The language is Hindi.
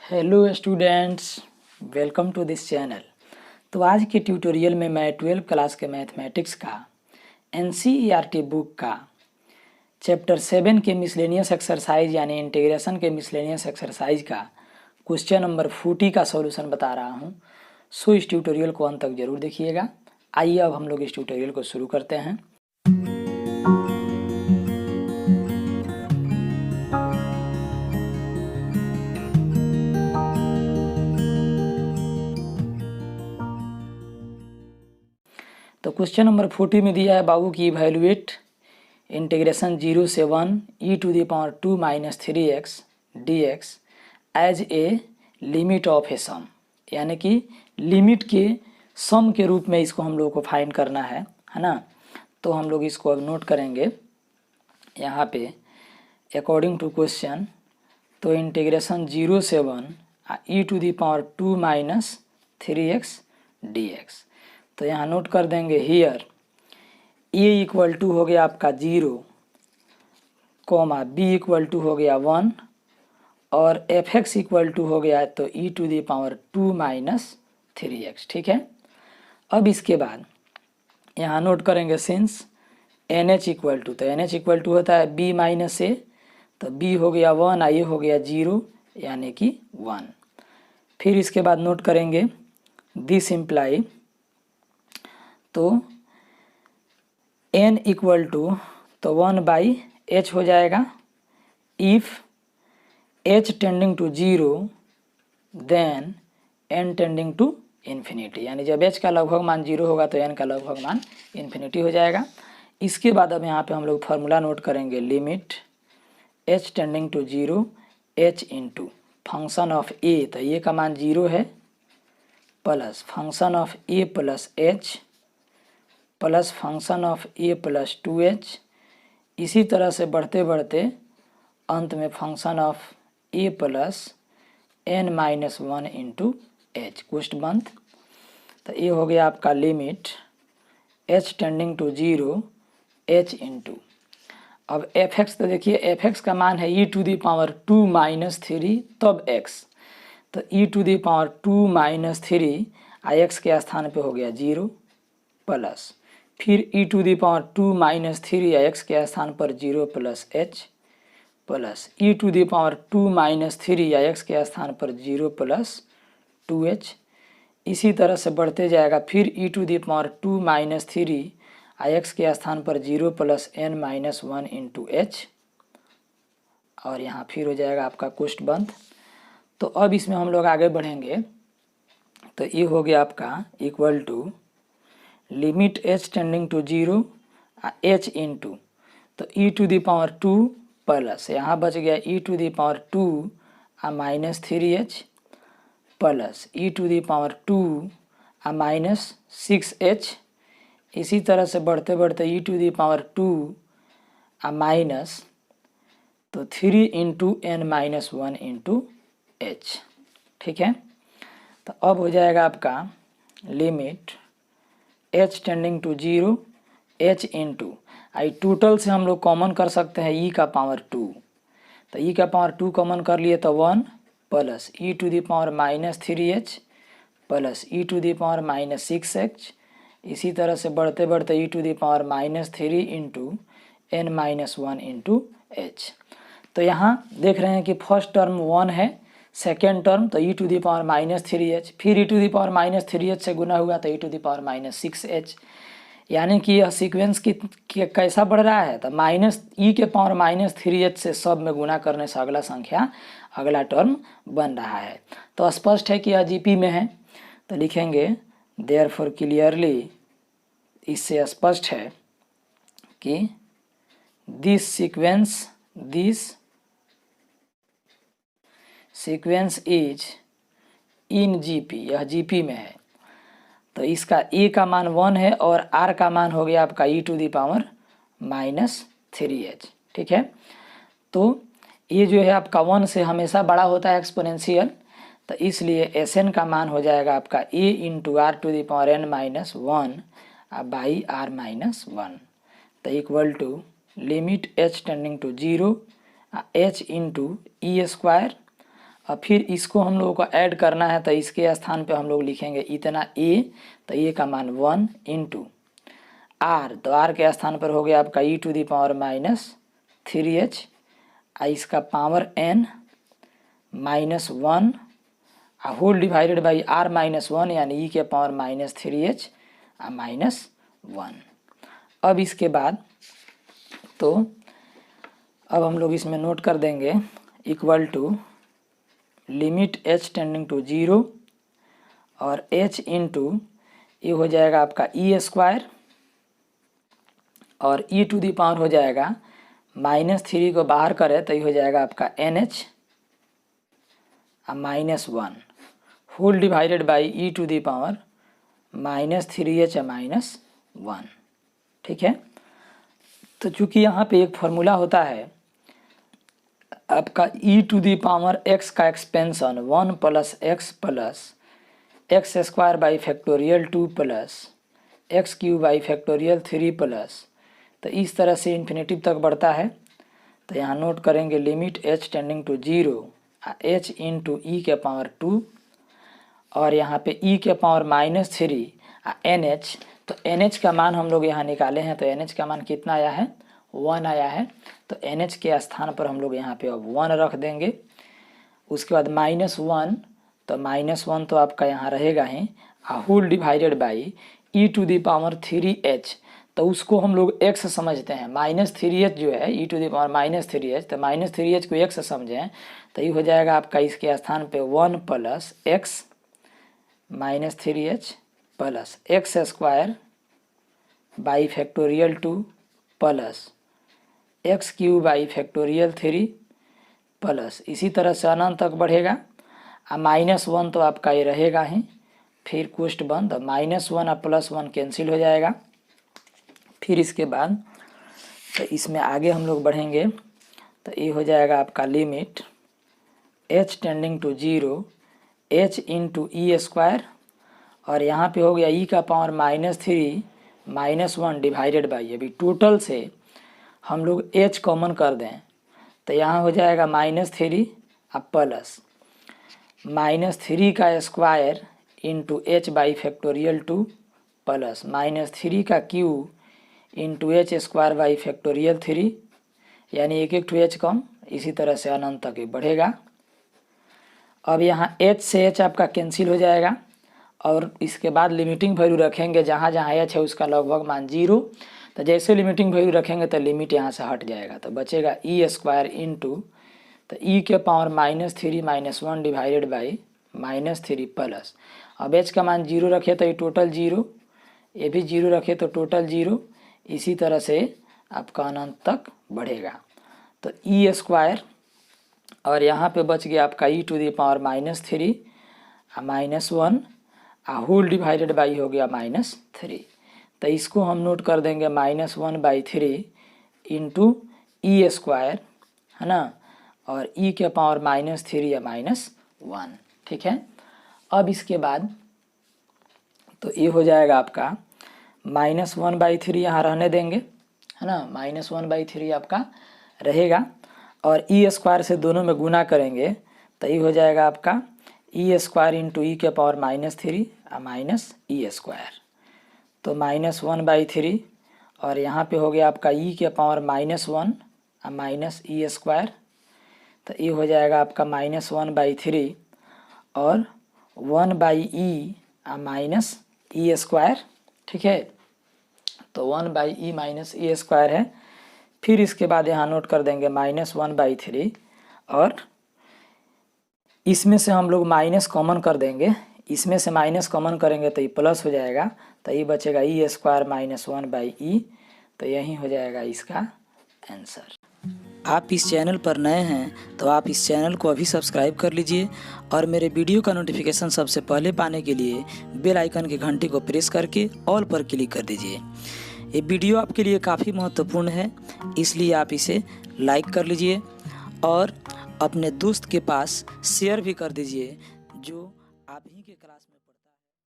Hello students, welcome to this channel. तो आज के ट्यूटोरियल में मैं 12 क्लास के मैथमेटिक्स का एनसीईआरटी बुक का चैप्टर 7 के मिसलेनियस एक्सरसाइज यानी इंटीग्रेशन के मिसलेनियस एक्सरसाइज का क्वेश्चन नंबर 40 का सॉल्यूशन बता रहा हूं। सो इस ट्यूटोरियल को अंत तक जरूर देखिएगा। आइए अब हम लोग इस ट्यूटोरियल को शुरू करते हैं। तो क्वेश्चन नंबर 40 में दिया है बाबू की इवैल्यूएट इंटीग्रेशन 0 से 1 e⁻² - 3x dx as a limit of a sum, यानी कि लिमिट के सम के रूप में इसको हम लोग को फाइंड करना है ना। तो हम लोग इसको अब नोट करेंगे यहाँ पे अकॉर्डिंग टू क्वेश्चन। तो इंटीग्रेशन 0 से 1 e⁻² - 3x dx। तो यहाँ नोट कर देंगे हियर a = हो गया आपका 0, b = हो गया 1 और fx = हो गया तो e⁻² - 3x। ठीक है। अब इसके बाद यहाँ नोट करेंगे सिंस nh = तो nh = होता है b - a, तो b हो गया 1, a हो गया 0 यानी कि 1। फिर इसके बाद नोट करेंगे दिस इम्प्लाई, तो n = तो 1/h हो जाएगा। If h tending to 0 then n tending to infinity, यानी जब h का लगभग मान 0 होगा तो n का लगभग मान इन्फिनिटी हो जाएगा। इसके बाद अब यहाँ पे हम लोग फार्मूला नोट करेंगे limit h tending to 0 h into function of a, तो a का मान 0 है, plus function of a plus h plus function of a plus 2h। इसी तरह से बढ़ते बढ़ते अंत में function of a plus n - 1 into h क्वेश्च बंद। तो ये हो गया आपका limit h tending to 0 h into, अब fx तो देखिए fx का मान है e⁻² - 3 तब x, तो e⁻² - 3 x के स्थान पे हो गया 0 प्लस फिर e⁻² - 3 x के स्थान पर 0 plus h plus e⁻² - 3 x के स्थान पर 0 प्लस 2h। इसी तरह से बढ़ते जाएगा, फिर e⁻² - 3 x के स्थान पर 0 प्लस n - 1 इंटू h, और यहाँ फिर हो जाएगा आपका क्वेश्चन बंद। तो अब इसमें हम लोग आगे बढ़ेंगे, तो ये हो गया आपका equal to limit h tending to 0 h into, तो e⁻² प्लस यहाँ बच गया e⁻² - 3h plus e⁻² - 6h। इसी तरह से बढ़ते बढ़ते e⁻² माइनस तो 3 इंटू n - 1 इंटू h। ठीक है। तो अब हो जाएगा आपका limit h tending to 0 h into, आई टोटल से हम लोग कॉमन कर सकते हैं e का पावर 2, तो e का पावर 2 कॉमन कर लिए तो 1 plus e⁻³ - 3h plus e⁻³ - 6h। इसी तरह से बढ़ते बढ़ते e⁻³ 3 into n - 1 into h। तो यहाँ देख रहे हैं कि फर्स्ट टर्म 1 है, सेकेंड टर्म तो e⁻³ 3h, फिर e⁻³ 3h से गुना हुआ तो e⁻³ 6h, यानी कि यह सीक्वेंस की कैसा बढ़ रहा है, तो e⁻³ से सब में गुना करने से अगला संख्या अगला टर्म बन रहा है। तो स्पष्ट है कि यह जीपी में है, तो लिखेंगे देयरफॉर क्लियरली, इससे स्पष्ट है कि this sequence is in GP, यह जीपी में है। तो इसका a का मान 1 है और r का मान हो गया आपका e⁻³ - 3h। ठीक है। तो ये जो है आपका 1 से हमेशा बड़ा होता है एक्सपोनेंशियल, तो इसलिए Sn का मान हो जाएगा आपका a into r⁻n - 1 by r - 1, तो equal to limit h tending to 0 h into e² और फिर इसको हम लोगों को ऐड करना है, तो इसके स्थान पे हम लोग लिखेंगे इतना a, तो a का मान 1 इंटू r, तो r के स्थान पर हो गया आपका e⁻−3h, इसका power n -1 whole divided by r-1 यानी e के पावर -3h -1। अब इसके बाद तो अब हम लोग इसमें नोट कर देंगे equal to limit h tending to 0 और h इंटू ये हो जाएगा आपका e² और e टू दी पावर हो जाएगा -3 को बाहर करें तो ये हो जाएगा आपका nh -1 whole divided by e to the power -3h -1। ठीक है, तो चूंकि यहाँ पे एक फॉर्मूला होता है आपका e to the power x का expansion 1 + x² by factorial 2 + x³ by factorial 3 plus, तो इस तरह से इन्फिनेटिव तक बढ़ता है। तो यहाँ नोट करेंगे limit h tending to 0 h into e के पावर 2 और यहाँ पे e के पावर -3 nh, तो nh का मान हम लोग यहाँ निकाले हैं, तो nh का मान कितना आया है 1 आया है, तो nh के स्थान पर हम लोग यहाँ पे अब 1 रख देंगे। उसके बाद -1, तो -1 तो आपका यहाँ रहेगा ही, whole divided by e to the power 3h, तो उसको हम लोग x समझते हैं। -3h जो है e to the power -3h, तो -3h को x समझें तो ये हो जाएगा आपका इसके स्थान पे 1 + x -3h plus x² by factorial 2 plus x³ by factorial 3 plus, इसी तरह से अनंत तक बढ़ेगा। -1 तो आपका ये रहेगा ही, फिर कोष्ट बंद, -1 और +1 कैंसिल हो जाएगा। फिर इसके बाद तो इसमें आगे हम लोग बढ़ेंगे, तो ये हो जाएगा आपका limit h tending to 0 h into e² और यहाँ पे हो गया e का पावर -3 -1 डिवाइडेड बाई, अभी टोटल से हम लोग h कॉमन कर दें तो यहाँ हो जाएगा -3 अब प्लस -3 का square into h by factorial 2 plus -3 का cube into h² by factorial 3, यानी एक टू h कम, इसी तरह से अनंत तक बढ़ेगा। अब यहाँ h से h आपका कैंसिल हो जाएगा और इसके बाद लिमिटिंग वैल्यू रखेंगे, जहाँ जहाँ h है उसका लगभग मान 0, तो जैसे लिमिटिंग वैल्यू रखेंगे तो लिमिट यहाँ से हट जाएगा, तो बचेगा e² इंटू, तो e के पावर -3 -1 डिवाइडेड बाई -3 प्लस, अब h का मान 0 रखे तो ये टोटल 0, ये भी 0 रखे तो टोटल 0, इसी तरह से आपका अनंत तक बढ़ेगा। तो e² और यहाँ पे बच गया आपका e to the power -3 -1 whole divided by हो गया -3, तो इसको हम नोट कर देंगे -1/3 इंटू e² है ना, और e के पावर -3 या -1। ठीक है, अब इसके बाद तो ये हो जाएगा आपका -1/3 यहाँ रहने देंगे है ना, -1/3 आपका रहेगा और e² से दोनों में गुना करेंगे तो ये हो जाएगा आपका e² इंटू e के पावर -3 -e², तो -1/3 और यहाँ पे हो गया आपका e के पावर -1 -e², तो ये हो जाएगा आपका -1/3 और 1/e -e²। ठीक है, तो 1/e -e² है। फिर इसके बाद यहाँ नोट कर देंगे -1/3 और इसमें से हम लोग माइनस कॉमन कर देंगे, इसमें से माइनस कॉमन करेंगे तो ये प्लस हो जाएगा, तो ये बचेगा e² -1/e, तो यही हो जाएगा इसका आंसर। आप इस चैनल पर नए हैं तो आप इस चैनल को अभी सब्सक्राइब कर लीजिए और मेरे वीडियो का नोटिफिकेशन सबसे पहले पाने के लिए बेल आइकन की घंटी को प्रेस करके ऑल पर क्लिक कर दीजिए। ये वीडियो आपके लिए काफ़ी महत्वपूर्ण है, इसलिए आप इसे लाइक कर लीजिए और अपने दोस्त के पास शेयर भी कर दीजिए जो आप ही के क्लास में